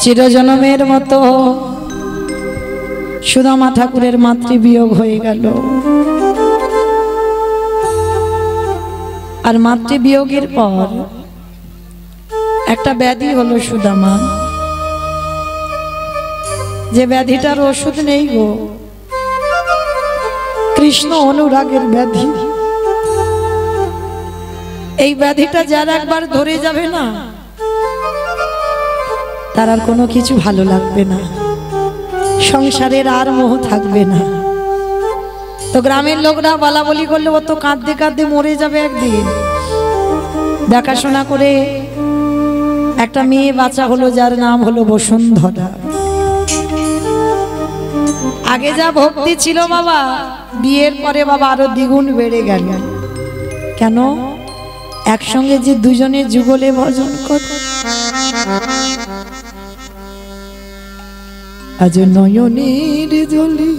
চিরজনমের মতো সুদামা ঠাকুরের মাতৃবিয়োগ হয়ে গেল। আর মাতৃবিয়োগের পর একটা ব্যাধি হলো সুদামা, যে ব্যাধিটার ওষুধ নেই গো, কৃষ্ণ অনুরাগের ব্যাধি। এই ব্যাধিটা যার একবার ধরে যাবে না, তার আর কোনো কিছু ভালো লাগবে না, সংসারের আর মোহ থাকবে না। তো গ্রামের লোকরা বলা বলি করলে ও তো কাঁদতে কাঁদতে মরে যাবে একদিন। দেখাশোনা করে একটা মেয়ে বাচ্চা হলো, যার নাম হলো বসুন্ধরা। আগে যা ভক্তি ছিল বাবা, বিয়ের পরে বাবা আরো দ্বিগুণ বেড়ে গেল। কেন? একসঙ্গে যে দুজনে যুগলে ভজন করে। আজ নয়নের জলে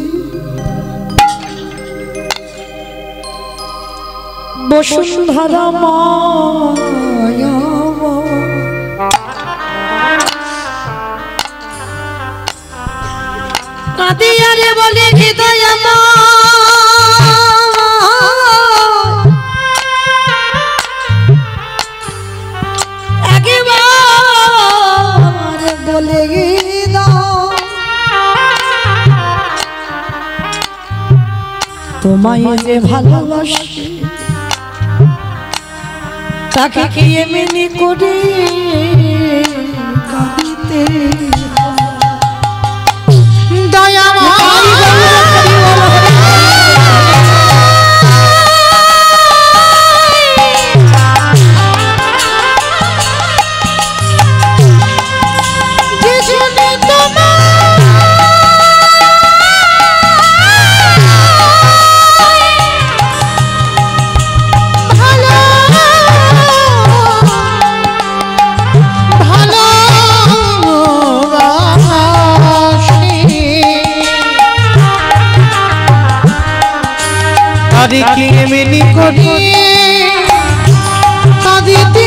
বসুন্ধরা মায়া, কাঁদিয়ারে বলে হৃদয় একবার বলে তোমায় যে ভালোবাসি, তাকে কি এমনি করে কাঁদিতে দয়া কি এমনি করে কাঁদিতে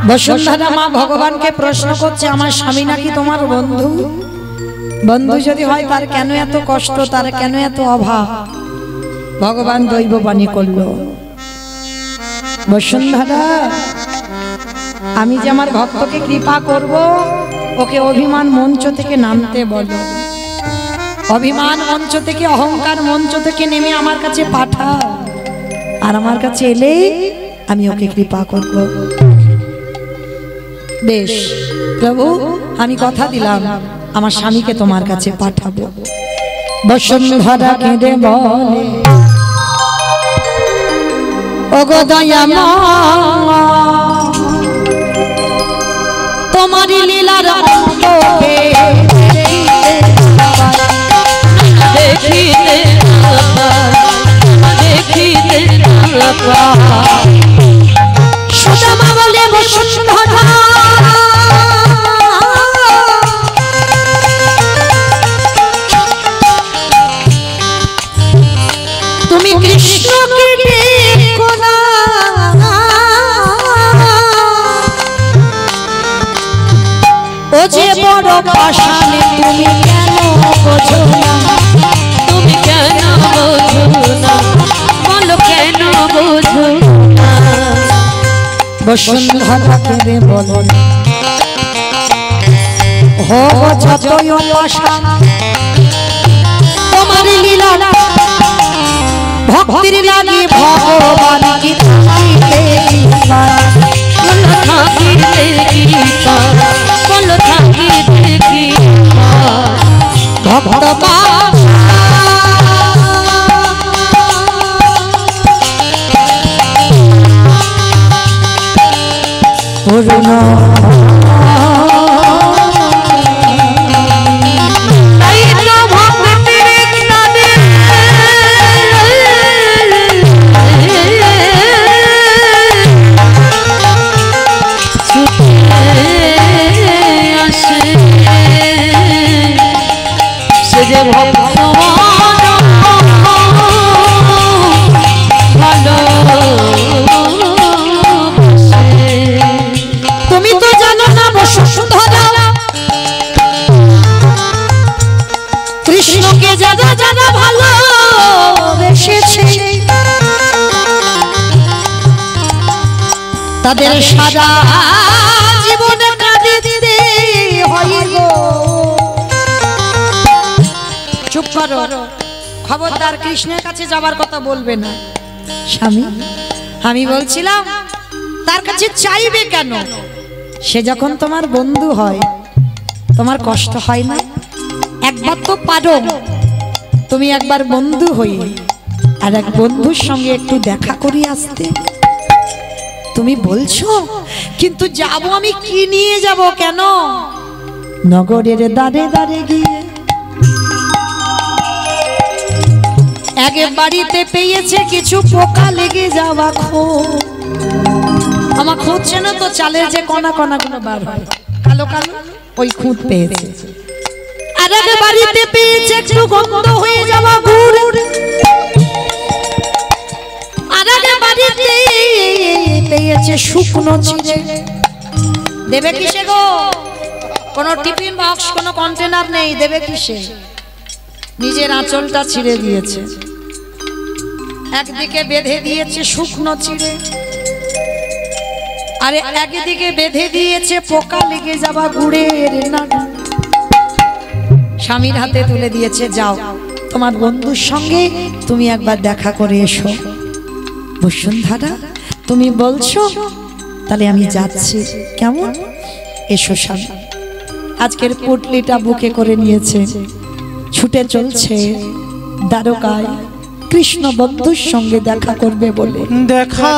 বসুন্ধরা মা ভগবানকে প্রশ্ন করছে, আমার স্বামী নাকি তোমার বন্ধু? বন্ধু যদি হয় তার কেন এত কষ্ট, তার কেন এত অভাব? ভগবান দৈববাণী করল, বসুন্ধরা আমি যে আমার ভক্তকে কৃপা করব, ওকে অভিমান মঞ্চ থেকে নামতে বলো। অভিমান মঞ্চ থেকে, অহংকার মঞ্চ থেকে নেমে আমার কাছে পাঠাও, আর আমার কাছে এলেই আমি ওকে কৃপা করব। বেশ প্রভু, আমি কথা দিলাম আমার স্বামীকে তোমার কাছে পাঠাবো। বসুন্ধরা কেঁদে বলে, ওগো দয়াময়, তোমারি লীলার অন্তকে দেখিতে সুদামা বলে, বসুন্ধরা তুমি কৃষ্ণকে দেখো না, ও যে বড় পাষাণে তুমি কেন বোঝো না? তুমি কেন বোঝো না? বলো কেন বোঝো না? বসুন্ধরা কেঁদে বলো, হো যতই পাষাণ তোমার লীলা, ভক্তির লাগি ভগবান কি থাকিতে ভক্ত পুরনো তাদের সারা জীবনে কাঁদিতে হয় গো। চুপ করো, খবরদার কৃষ্ণের কাছে যাবার কথা বলবে না। স্বামী, আমি বলছিলাম তার কাছে চাইবে কেন? সে যখন তোমার বন্ধু হয় তোমার কষ্ট হয় না? একবার তো পারো তুমি একবার বন্ধু হয়ে আর এক বন্ধুর সঙ্গে একটু দেখা করি আসতে। তুমি বলছো কিন্তু যাব আমি, কি নিয়ে যাব? কেন? নগরের দাঁড়ে দাঁড়ে গিয়ে এক বাড়িতে পেয়েছে কিছু পোকা লেগে যাওয়া খোঁজ। আমার খুঁজছে না তো, চালের যে কণা কণা গুলো বার হয় কালো কালো, ওই খুঁত পেয়েছে। আর এক বাড়িতে পেয়েছে একটু গন্ধ হয়ে যাওয়া গুড়। আর এক বাড়িতে পেয়েছে শুকনো চিড়ে। দেবে কিসে গো? কোনো টিফিন বক্স, কোনো কন্টেনার নেই, দেবে কিসে? নিজের আঁচলটা ছিঁড়ে দিয়েছে, একদিকে বেঁধে দিয়েছে শুকনো চিড়ে, আরে একদিকে বেঁধে দিয়েছে পোকা লেগে যাওয়া গুড়ের নাড়ু। স্বামীর হাতে তুলে দিয়েছে, যাও তোমার বন্ধুর সঙ্গে তুমি একবার দেখা করে এসো। বসুন্ধরা, তুমি বলছো তাহলে আমি যাচ্ছি, কেমন? এসো স্বামী। আজকের পুটলিটা বুকে করে নিয়েছে, ছুটে চলছে দ্বারকায় কৃষ্ণ বন্ধুর সঙ্গে দেখা করবে বলে। দেখা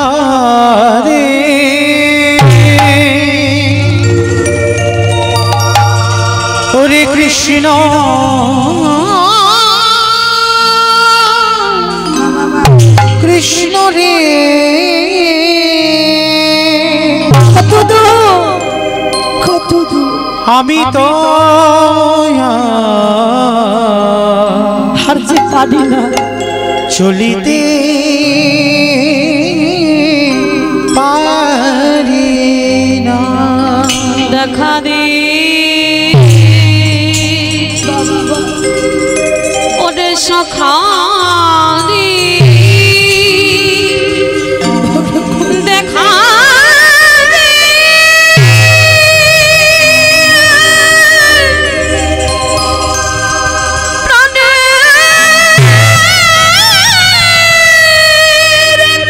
রে ওরে কৃষ্ণ, কৃষ্ণ রে কত দূর, কত দূর আমি তো আর যে পারি না চলিতে পারি না। দেখা দে ওরে সখা রে, দেখা দে প্রাণের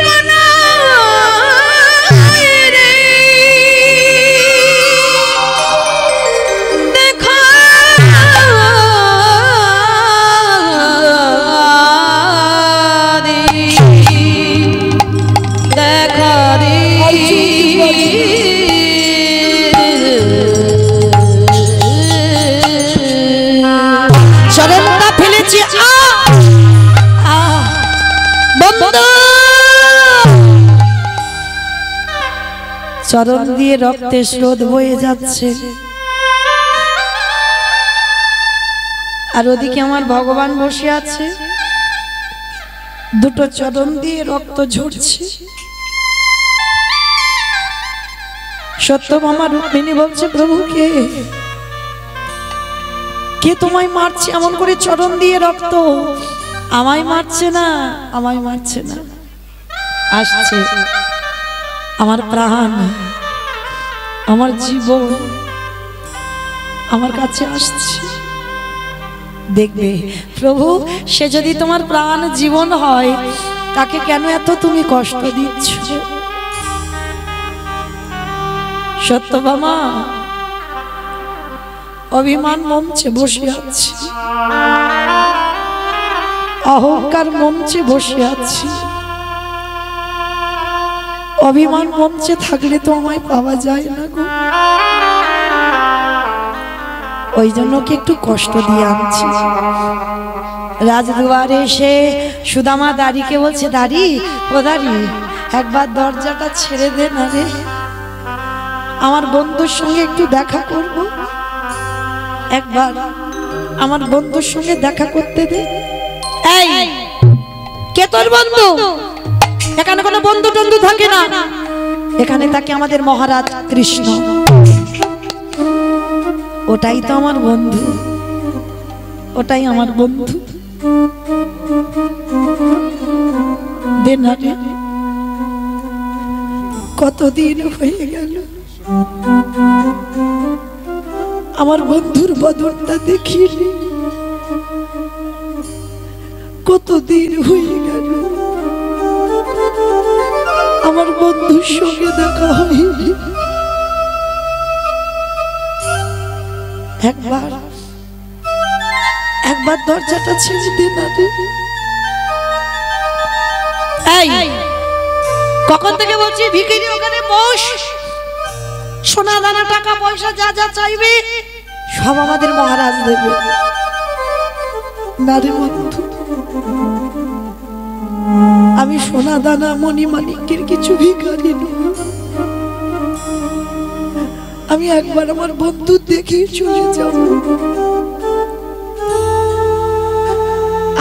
কণায় রে, দেখা দে, দেখা দে। চরণটা ফেলেছি, বন্ধু চরণ দিয়ে রক্তের স্রোত বয়ে যাচ্ছে, আর ওদিকে আমার ভগবান বসে আছে, দুটো চরণ দিয়ে রক্ত ঝরছে। সত্যভামা রুক্মিণী বলছে, প্রভু কে কে তোমায় মারছে এমন করে চরণ দিয়ে রক্ত? আমায় মারছে না, আমায় মারছে না, আসছে আমার প্রাণ, আমার জীবন আমার কাছে আসছে। দেখবে প্রভু, সে যদি তোমার প্রাণ জীবন হয় তাকে কেন এত তুমি কষ্ট দিচ্ছ? সত্যভামা অভিমান মঞ্চে বসে আছে, অহংকার মঞ্চে বসে আছি। অভিমান মঞ্চে থাকলে তো আমায় পাওয়া যায় না গো, ওই জন্য কি একটু কষ্ট দিয়ে আনছি। রাজদুয়ারে এসে সুদামা দাড়িকে বলছে, দাড়ি ও দাড়ি, একবার দরজাটা ছেড়ে দে না রে, আমার বন্ধুর সঙ্গে একটু দেখা করব, একবার আমার বন্ধুর সঙ্গে দেখা করতে দে। এই কে তোর বন্ধু? এখানে কোনো বন্ধু টন্ধু থাকে না, এখানে থাকে আমাদের মহারাজ কৃষ্ণ, ওটাই তো আমার বন্ধু, ওটাই আমার বন্ধু। দে না রে, কতদিন হয়ে গেল আমার বন্ধুর বদনটা দেখিনি, কতদিন হয়ে গেল আমার বন্ধুর সঙ্গে দেখা হয়নি। একবার দরজাটা ছেড়ে দে না রে। এই কখন থেকে বলছি ভিখারি ওখানে বস, সোনা দানা টাকা পয়সা যা যা চাইবে সব আমাদের মহারাজ দেবে। না রে বন্ধু, আমি সোনা দানা মণি মানিকের কিছু ভিখারি নই। আমি একবার আমার বন্ধু দেখে চলে যাব।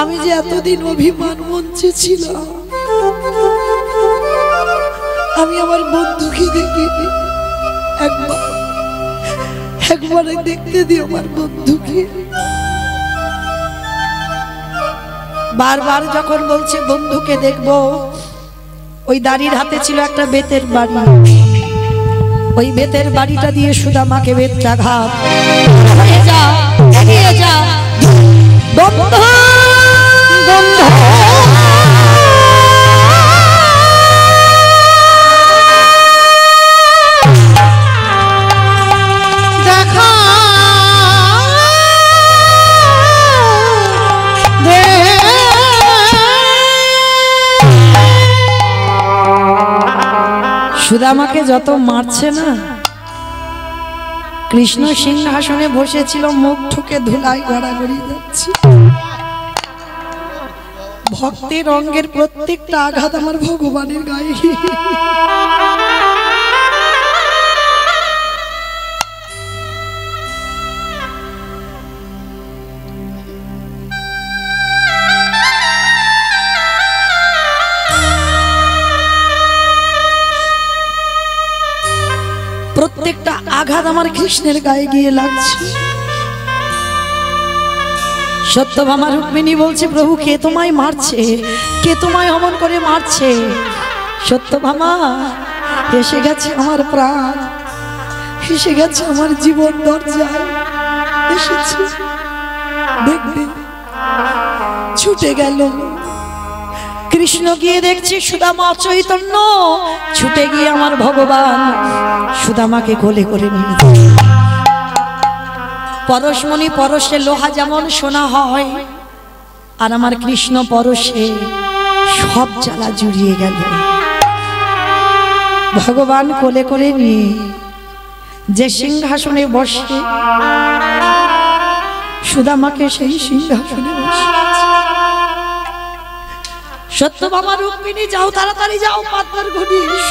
আমি যে এতদিন অভিমান মঞ্চে ছিলাম, আমি আমার বন্ধুকে দেখিনি। একবারে দেখতে দিও আমার বন্ধুকে। বারবার যখন বলছে বন্ধুকে দেখবো, ওই দাড়ির হাতে ছিল একটা বেতের বাড়ি, ওই বেতের বাড়িটা দিয়ে সুদামাকে বেতটা ঘাত। যা এগিয়ে যা বন্ধু, বন্ধু সুদামাকে যত মারছে না, কৃষ্ণ সিংহাসনে বসেছিল, মুখ ঠুকে ধুলাই গড়াগড়ি যাচ্ছে। ভক্তের অঙ্গের প্রত্যেকটা আঘাত আমার ভগবানের গায়ে। প্রত্যেকটা আঘাত আমার কৃষ্ণের গায়ে গিয়ে লাগছে। সত্যভামা রুক্মিণী বলছে, প্রভু কে তোমায় মারছে, কে তোমায় অমন করে মারছে? সত্যভামা, এসে গেছে আমার প্রাণ, এসে গেছে আমার জীবন দরজায় এসেছে। দেখবে ছুটে গেল কৃষ্ণ, গিয়ে দেখছি সুদামা চৈতন্য, ছুটে গিয়ে আমার ভগবান সুদামাকে কোলে করে নিয়ে। পরশমণি পরশে লোহা যেমন সোনা হয়, আর আমার কৃষ্ণ পরশে সব জ্বালা জুড়িয়ে গেল। ভগবান কোলে করে নিয়ে যে সিংহাসনে বসে, সুদামাকে সেই সিংহাসনে বসে। সত্যভামা রুক্মিণী, যাও তাড়াতাড়ি যাও, পাথর ঘটিস।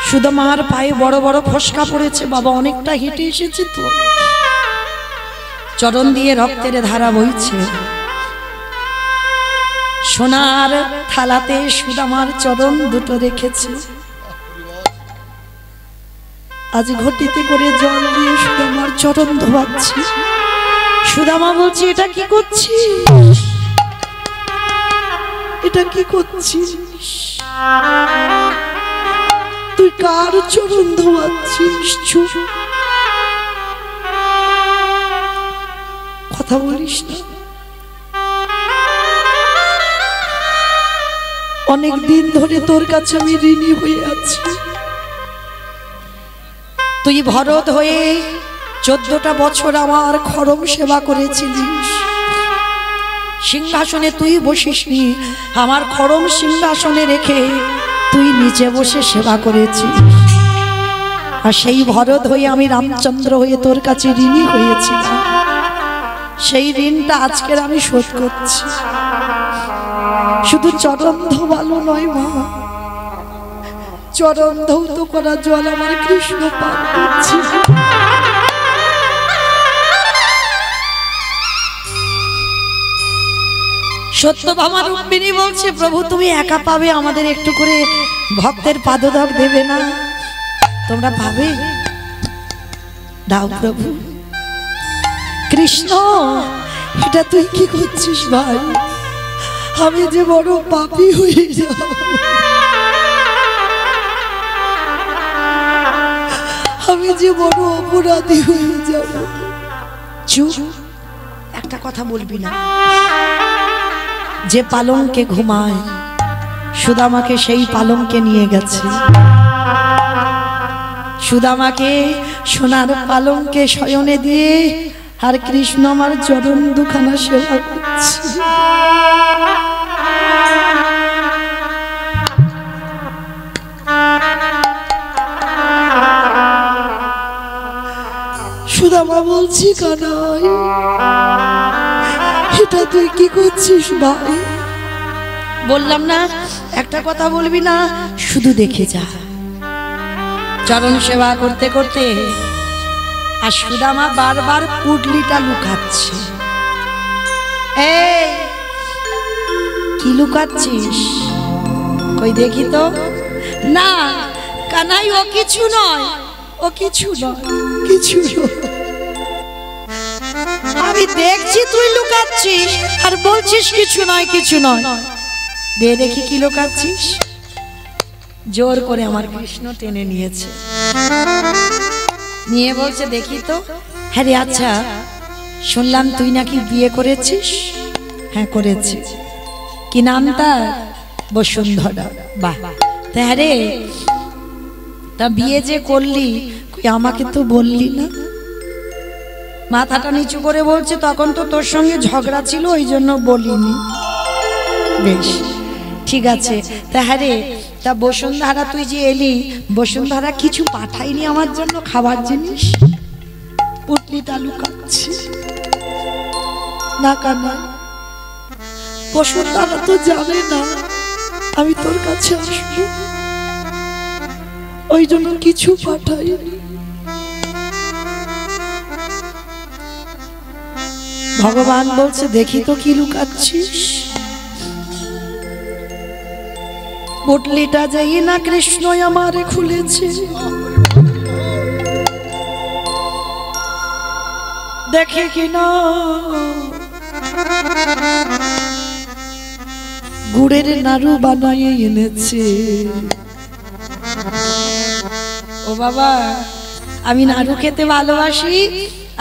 সুদামার পায়ে বড় বড় ফসকা পড়েছে, বাবা অনেকটা হেঁটে এসেছে তো, চরণ দিয়ে রক্তের ধারা বইছে। সোনার থালাতে সুদামার চরণ দুটো রেখেছে, আজ ঘটিতে করে জল দিয়ে সুদামার চরণ ধোয়াচ্ছে। সুদামা বলছি, এটা কি করছিস, এটা কি করছিস? তুই কার চরণ ধোয়াচ্ছিস? চুপ, কথা বলিস না। অনেক দিন ধরে তোর কাছে আমি ঋণী হয়ে আছি। তুই ভরত হয়ে 14টা বছর আমার খড়ম সেবা করেছিলিস। সিংহাসনে তুই বসিসনি, আমার খড়ম সিংহাসনে রেখে তুই নিচে বসে সেবা করেছিস। আর সেই ভরত হয়ে আমি রামচন্দ্র হয়ে তোর কাছে ঋণী হয়েছিলাম। সেই ঋণটা আজকের আমি শোধ করছি। শুধু চরণ ধোয়ালো নয় মা, চরণ ধৌত করা জল আমার কৃষ্ণ পান করছে। সত্যভামা রুক্মিণী বলছে, প্রভু তুমি একা পাবে, আমাদের একটু করে ভক্তের পাদধক দেবে না? তোমরা পাবে, দাও প্রভু। কৃষ্ণ, এটা তুই কি করছিস ভাই? আমি যে বড় পাপী হয়ে যাব, আমি যে বড় অপরাধী হয়ে যাব। চুপ, একটা কথা বলবি না। যে পালঙ্কে ঘুমায় সুদামাকে সেই পালঙ্কে নিয়ে গেছে। সুদামাকে সোনার পালঙ্কে শয়নে দিয়ে আর কৃষ্ণ আমার চরণ দুখানা সেবা করছে। সুদামা বলছি, কানাই এটা তুই কি করছিস ভাই? বললাম না একটা কথা বলবি না, শুধু দেখে যা। চরণ সেবা করতে করতে আর সুদামা বারবার পুটলিটা লুকাচ্ছে। এই কি লুকাচ্ছিস? কই দেখি তো। না কানাই, ও কিছু নয়, ও কিছু নয়, কিছু নয়। আমি দেখছি তুই লুকাচ্ছিস আর বলছিস কিছু নয়, কিছু নয়। দে দেখি কি লুকাচ্ছিস। জোর করে আমার কৃষ্ণ টেনে নিয়েছে, নিয়ে বলছে দেখি তো। হ্যাঁ রে, আচ্ছা শুনলাম তুই নাকি বিয়ে করেছিস? হ্যাঁ করেছি। কি নাম তার? বসুন্ধরা। বাহ, তা হ্যাঁ রে, তা বিয়ে যে করলি আমাকে তো বললি না? মাথাটা নিচু করে বলছে, তখন তো তোর সঙ্গে ঝগড়া ছিল ওই জন্য বলিনি। বেশ ঠিক আছে। তা হ্যাঁ রে, তা বসুন্ধরা তুই যে এলি, বসুন্ধরা কিছু পাঠাইনি আমার জন্য খাবার জিনিস? পুটলিটা লুকাচ্ছি না কানা, বসুন্ধরা তো জানে না আমি তোর কাছে আসবো, ওই জন্য কিছু পাঠাইনি। ভগবান বলছে দেখি তো কি লুকাচ্ছিস। পুটলিটা যাই না কৃষ্ণ আমারে খুলেছে, দেখে কিনা গুড়ের নাড়ু বানাইয়ে এনেছে। ও বাবা, আমি নাড়ু খেতে ভালোবাসি,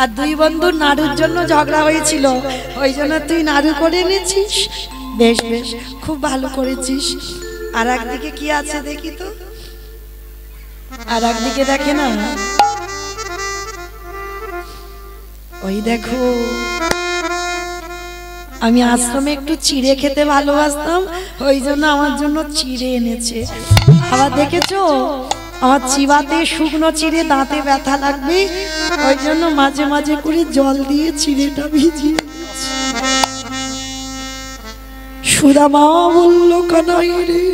আর দুই বন্ধু নাড়ুর জন্য ঝগড়া হয়েছিল, ওই জন্য তুই নাড়ু করে এনেছিস। বেশ বেশ, খুব ভালো করেছিস। আর একদিকে কি আছে দেখি তো। আর একদিকে দেখে না, ওই দেখো, আমি আশ্রমে একটু চিড়ে খেতে ভালোবাসতাম, ওই জন্য আমার জন্য চিড়ে এনেছে। আবার দেখেছো আমার চিবাতে শুকনো চিড়ে দাঁতে ব্যথা লাগবে, ওই জন্য মাঝে মাঝে করে জল দিয়ে চিড়েটা ভিজিয়ে। সুদামা বলল, কানাই রে,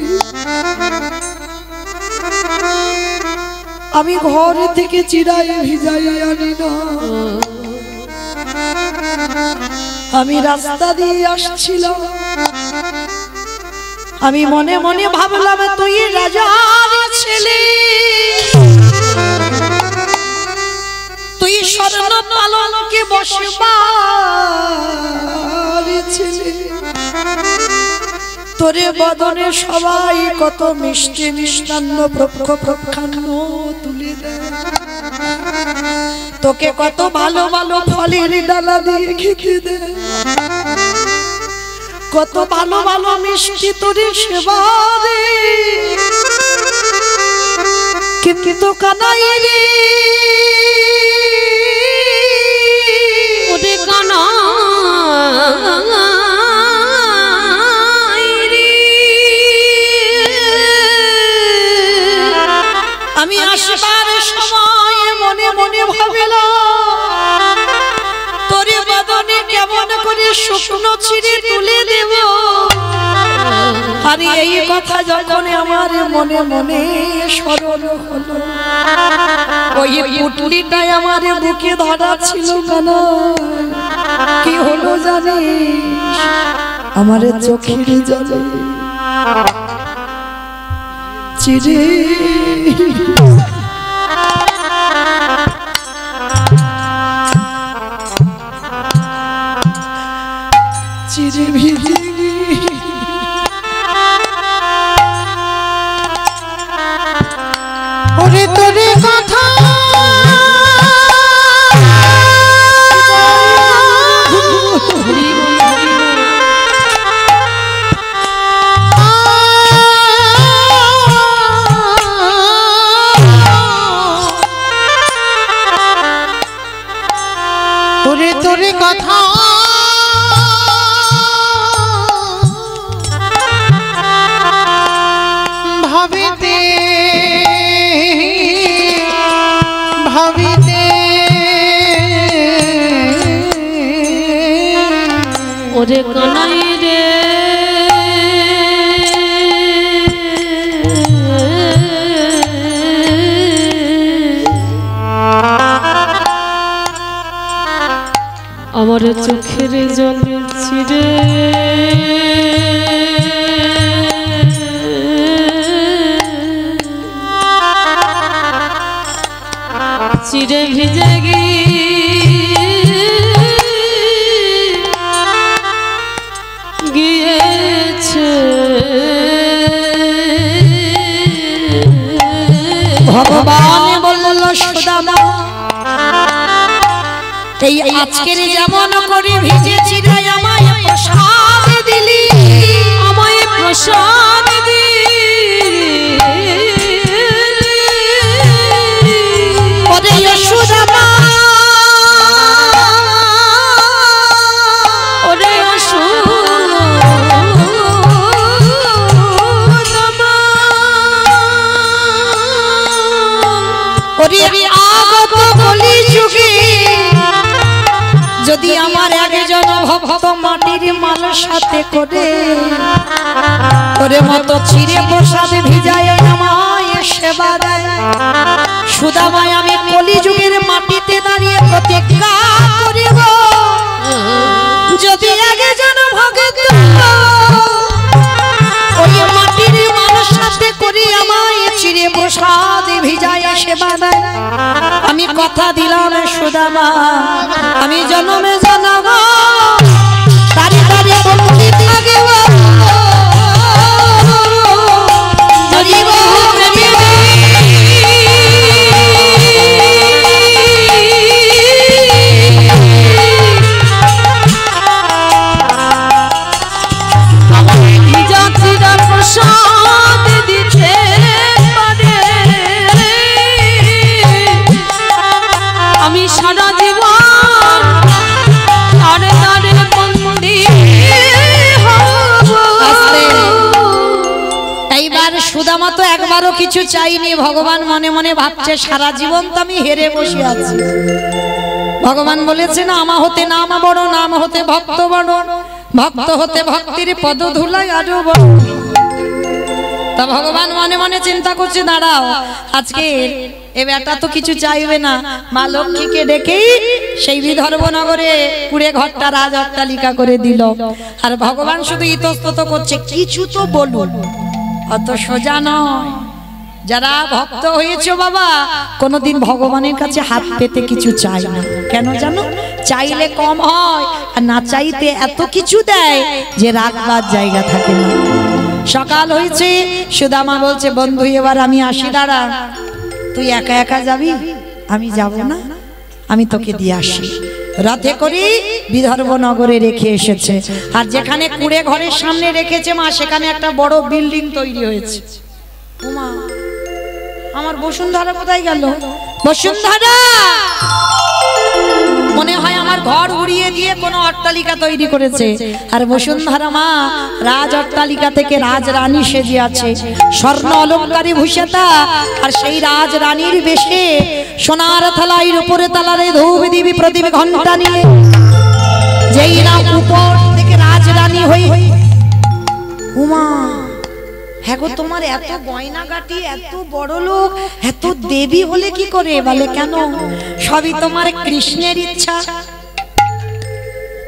আমি ঘর থেকে চিড়াই ভিজাই আনি না, আমি রাস্তা দিয়ে আসছিলাম, আমি মনে মনে ভাবলাম তুই রাজার ছেলে, তুই স্বর্ণ পালঙ্কে বসবার ছেলে, তোরে বদনে সবাই কত মিষ্টি মিষ্টান্ন প্রক্ষান্ন তুলে দেয়, তোকে কত ভালো ভালো ফলের ডালা দিয়ে খেতে দেয়, কত ভালো ভালো মিষ্টি তোরে সেবা দে। কিন্তু কানাই রে, ওরে কানাই রে, আমি আসবার সময় মনে মনে ভাবিলাম তোরে বদনে কেমন করে শুকনো চিড়ে তুলে দেব। আর এই কথা যখন আমার মনে মনে স্মরণ হলো, ওই পুটলিটাই আমার বুকে ধরা ছিল। কেন কি হলো জানিস? আমার চোখের জলে চিড়ে চিড়ে ভিজে ওরে তোরে কথা ওরে তোরে কথা ভাবিতে ভাবিতে ওরে কানাই রে আমার চোখের জল ছিড়ে চিড়ে ভিজে গিয়েছে ভগবান বলল সুদামা এই আজকের যেমন করে ভিজেছি রে আমায় প্রসাদ দিলি আমায় প্রসাদ ওরে সুদামা ওরে ওরে আগত কলি যুগে যদি আমার একজন ভক্ত মাটির মাল সাথে করে তোরে মতো চিরে প্রসাদ ভিজায় আমায় সেবা দেয় সুদামায় আমি কলিযুগের মাটিতে দাঁড়িয়ে প্রতিজ্ঞা করিব যদি একজন ভক্ত ওই মাটির মাল সাথে করে আমায় চিরে প্রসাদ ভিজায় সেবা দেয় আমি কথা দিলাম সুদামা আমি জন্মে জানাব তারি তারি বন্ধি থাকব জরিব প্রসাদ দিতে পারে আমি সারা জীবন তারে তারে বন্দি হব। এইবার সুদামা তো একবারও কিছু চাইনি ভগবান মনে মনে ভাবছে সারা জীবন তো আমি হেরে বসে আছি ভগবান বলেছে না আমা হতে নাম বড় নাম হতে ভক্ত বড় ভক্ত হতে ভক্তির পদ ধুলাই আরো বড় তা ভগবান মনে মনে চিন্তা করছে দাঁড়াও আজকে এ বেটা তো কিছু চাইবে না মা লক্ষ্মীকে ডেকেই সেই বিদর্ভনগরে কুড়ে ঘরটা রাজ অট্টালিকা করে দিল আর ভগবান শুধু ইতস্তত করছে কিছু তো বলুন অত সোজা নয় যারা ভক্ত হয়েছে বাবা কোনোদিন ভগবানের কাছে হাত পেতে কিছু চাই না কেন জানো চাইলে কম হয় আর না চাইতে এত কিছু দেয় যে রাখবার জায়গা থাকে না সকাল হয়েছে সুদামা বলছে বন্ধু এবার আমি আসি দাঁড়া তুই একা একা যাবি আমি যাব না আমি তোকে দিয়ে আসি রথে করে বিদর্ভনগরে রেখে এসেছে আর যেখানে কুড়ে ঘরের সামনে রেখেছে মা সেখানে একটা বড় বিল্ডিং তৈরি হয়েছে ওমা আমার বসুন্ধরা কোথায় গেল বসুন্ধরা মনে হয় আমার ঘর উড়িয়ে দিয়ে কোনো অট্টালিকা তৈরি করেছে আর বসুন্ধরা মা রাজ অট্টালিকা থেকে রাজরানী সেজে আছে স্বর্ণ অলংকারে ভূষিতা আর সেই রাজরানীর বেশে সোনার থালাইয়ের উপরে তালারে ধূপ দিবি প্রদীপ ঘন্টা নিয়ে যেই না উপর থেকে রাজরানী হয়ে উমা হ্যাঁ গো তোমার এত গয়নাগাটি এত বড় লোক এত দেবী হলে কি করে বলে কেন সবই তোমার কৃষ্ণের ইচ্ছা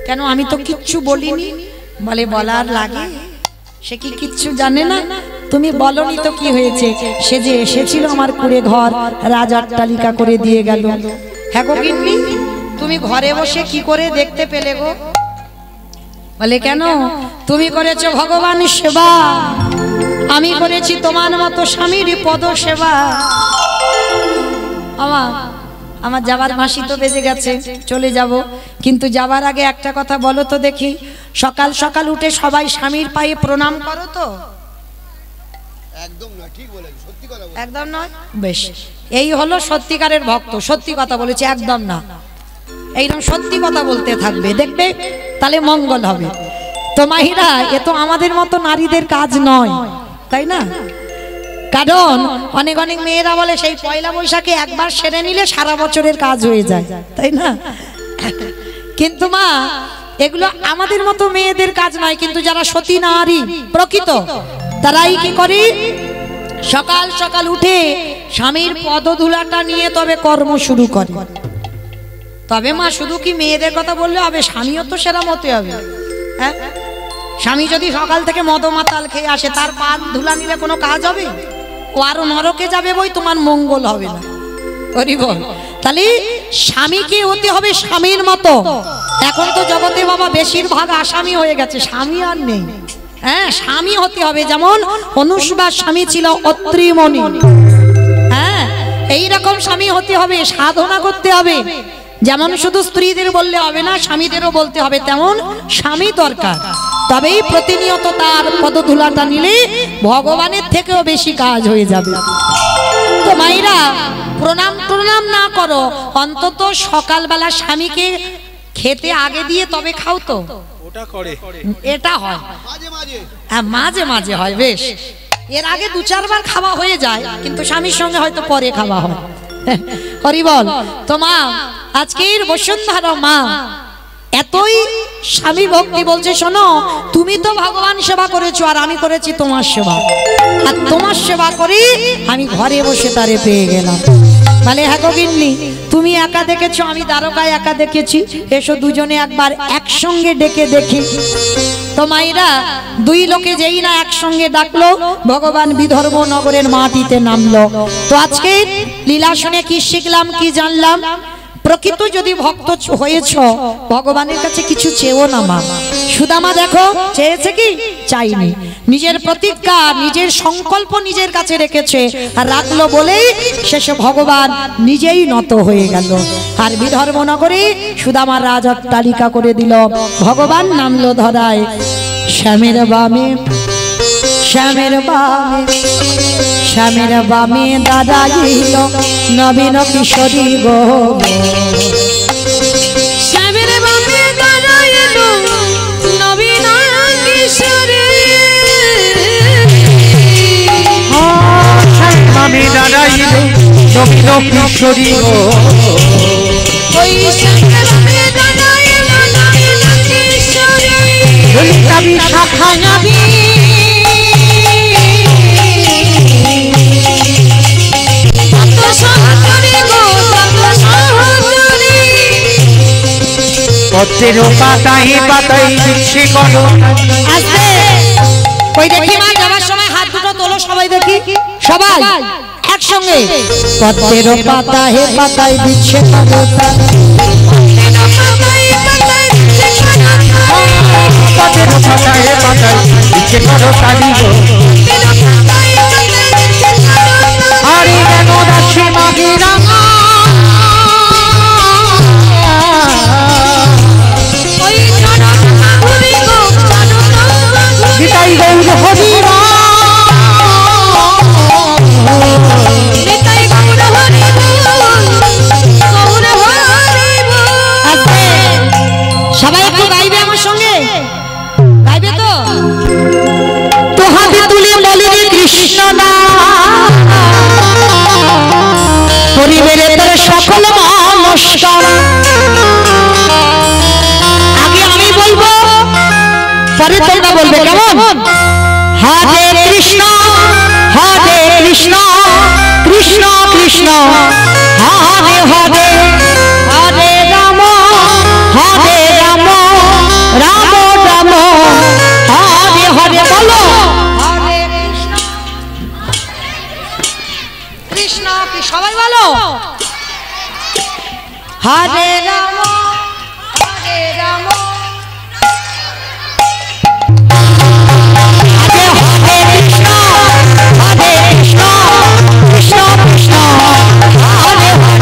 কেন আমি তো কিচ্ছু বলিনি বলে বলার লাগে সে কি কিচ্ছু জানে না তুমি বলনি তো কি হয়েছে সে যে এসেছিল আমার কুড়ে ঘর রাজ অট্টালিকা করে দিয়ে গেল হ্যাঁ গো গিন্নি তুমি ঘরে বসে কি করে দেখতে পেলে গো বলে কেন তুমি করেছো ভগবানের সেবা আমি করেছি তোমার মতো স্বামীর পদ সেবা আমার যাবার মাসি তো বেজে গেছে, চলে যাব, কিন্তু যাবার আগে একটা কথা বলো তো দেখি, সকাল সকাল উঠে সবাই স্বামীর পায়ে প্রণাম করো তো? একদম না, ঠিক বলেন, সত্যি কথা বলেন। একদম নয়? বেশ, এই হলো সত্যিকারের ভক্ত, সত্যি কথা বলেছে, একদম না। এইরকম সত্যি কথা বলতে থাকবে, দেখবে তাহলে মঙ্গল হবে। তো মাহিরা, এ তো আমাদের মতো নারীদের কাজ নয়, তাই না? কারণ অনেক অনেক মেয়েরা বলে সেই পয়লা বৈশাখে একবার সেরে নিলে সারা বছরের কাজ হয়ে যায়, তাই না? কিন্তু মা, এগুলো আমাদের মতো মেয়েদের কাজ নয়। কিন্তু যারা সতী নারী প্রকৃত, তারাই কি করে, সকাল সকাল উঠে স্বামীর পদধূলাটা নিয়ে তবে কর্ম শুরু করে। তবে মা, শুধু কি মেয়েদের কথা বললে হবে? স্বামীও তো সেরা মতে হবে। হ্যাঁ, স্বামী যদি সকাল থেকে মদ মাতাল খেয়ে আসে, তার পা ধুলা নিলে কোনো কাজ হবে? ও আরো নরকে যাবে, বই তোমার মঙ্গল হবে না। তাহলে স্বামীকে হতে হবে স্বামীর মতো। এখন তো জগতে বাবা বেশিরভাগ আসামি হয়ে গেছে, স্বামী আর নেই। হ্যাঁ, স্বামী হতে হবে যেমন অনুসুবার স্বামী ছিল অত্রিমণি। হ্যাঁ, এইরকম স্বামী হতে হবে, সাধনা করতে হবে। যেমন শুধু স্ত্রীদের বললে হবে না, স্বামীদেরও বলতে হবে, তেমন স্বামী দরকার। তবেই প্রতিনিয়ত তার পদধূলাটা নিলে ভগবানের থেকেও বেশি কাজ হয়ে যাবে। তো মাইরা, প্রণাম টনাম না করো, অন্তত সকালবেলা স্বামীকে খেতে আগে দিয়ে তবে খাও তো। ওটা করে, এটা হয় মাঝে মাঝে, হ্যাঁ মাঝে মাঝে হয়। বেশ, এর আগে 2-4 বার খাওয়া হয়ে যায়, কিন্তু স্বামীর সঙ্গে হয়তো পরে খাওয়া হয়। হরি বল। তো মা, আজকের বসুন্ধরা মা এতই স্বামী ভক্তি বলছে, শোনো, তুমি তো ভগবান সেবা করেছো, আর আমি করেছি তোমার সেবা। আর তোমার সেবা করি আমি ঘরে বসে তারে পেয়ে গেলাম। বলে, হ্যাঁ গোবিন্দি, তুমি একা দেখেছো, আমি দ্বারকায় একা দেখেছি, এসো দুজনে একবার একসঙ্গে ডেকে দেখি। তো মাইরা, 2 লোকে যেই না একসঙ্গে ডাকলো, ভগবান বিদর্ভ নগরের মাটিতে নামলো। তো আজকে লীলা শুনে কি শিখলাম, কি জানলাম? প্রকৃত যদি ভক্ত হয়েছ, ভগবানের কাছে কিছু চেয়েও না মা। সুদামা দেখো, চেয়েছে কি? চাইনি। নিজের প্রতিজ্ঞা, নিজের সংকল্প নিজের কাছে রেখেছে, আর রাখলো বলেই শেষে ভগবান নিজেই নত হয়ে গেল। আর বিদর্ভ নগরে সুদামার রাজ অট্টালিকা করে দিল। ভগবান নামলো ধরায় শ্যামের বামে, শ্যামের বামে, শ্যামের বামে দাঁড়াইল নবীন কিশোরী গো। শ্যামের বামে দাঁড়াইল নবীন কিশোরী। আমি দাঁড়াইল নবীন কিশোরী গো। ওই শ্যামের বামে দাঁড়াইল নবীন কিশোরী। ললিতাবি শাখা যাবি পত্রের পাতায় পাতায় দিচ্ছে করো। আস্তে, ওই দেখি মা, যাবার সময় হাত দুটো তোলো সবাই, দেখি সবাই একসঙ্গে। পত্রের পাতায় পাতায় দিচ্ছে করো, পত্রের পাতায় পাতায় দিচ্ছে করো তালি গো। আরে কেন দাসী মাগিরা গীতাই গৌর হরিরা। সবাই একটু গাইবে আমার সঙ্গে, গাইবে তো? তো হাতে তুলে বলি কৃষ্ণ না পরিবারের সকল মানুষজন। আগে আমি বলবো, পরে তোমরা বলবে, কেমন? হরে কৃষ্ণ, হরে কৃষ্ণ, কৃষ্ণ কৃষ্ণ হরে হরে, হরে রাম, হরে রাম, রাম রাম হরে হরে। বলো, হরে কৃষ্ণ, কৃষ্ণ সবাই বলো, হরে রাম, হরে রাম, হরে কৃষ্ণ, হরে কৃষ্ণ, কৃষ্ণ কৃষ্ণ হরে হরে।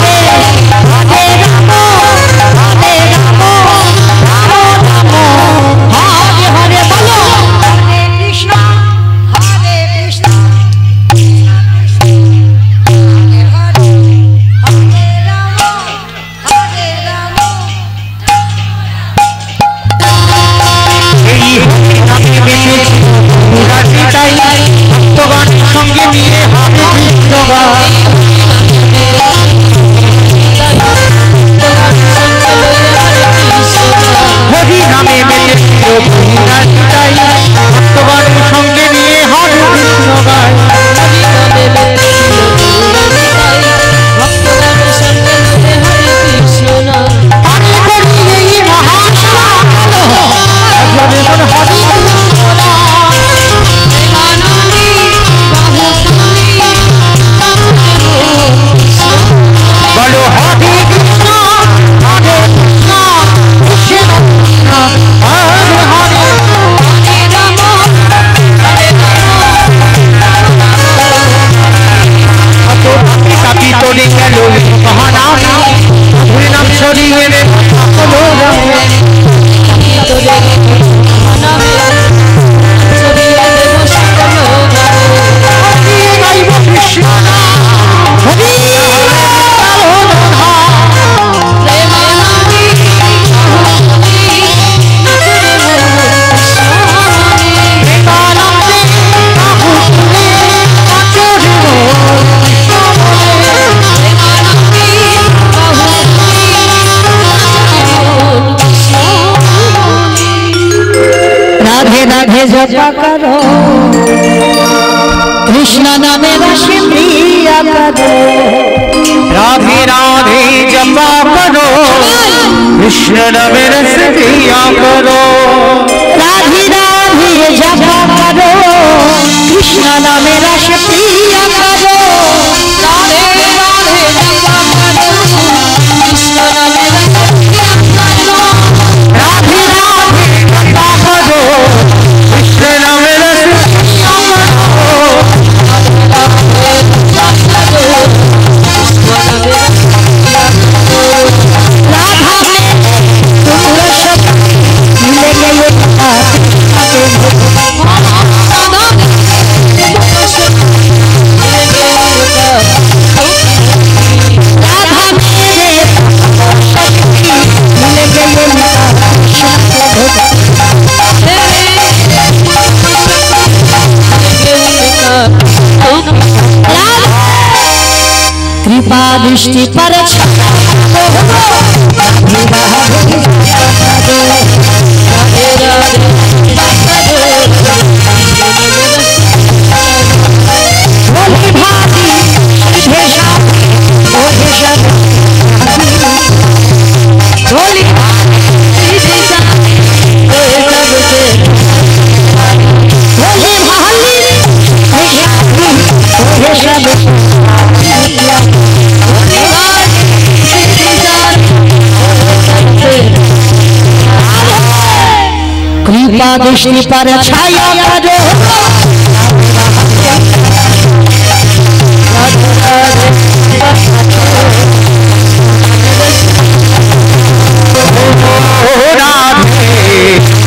राधे राधे जपा करो कृष्ण नामे रस प्रिया करो राधे राधे जपा करो कृष्ण नामे रस प्रिया करो राधे राधे जपा करो कृष्ण नामे रस प्रिया करो राधे राधे जपा करो कृष्ण नामे रस प्रिया करो राधे राधे जपा करो कृष्ण नामे रस प्रिया राधा में तुम रस मिलेंगे ये राधा मेरे मिलेंगे कृपा दृष्टि पर कृपा दृष्टि पर छाया करो राधे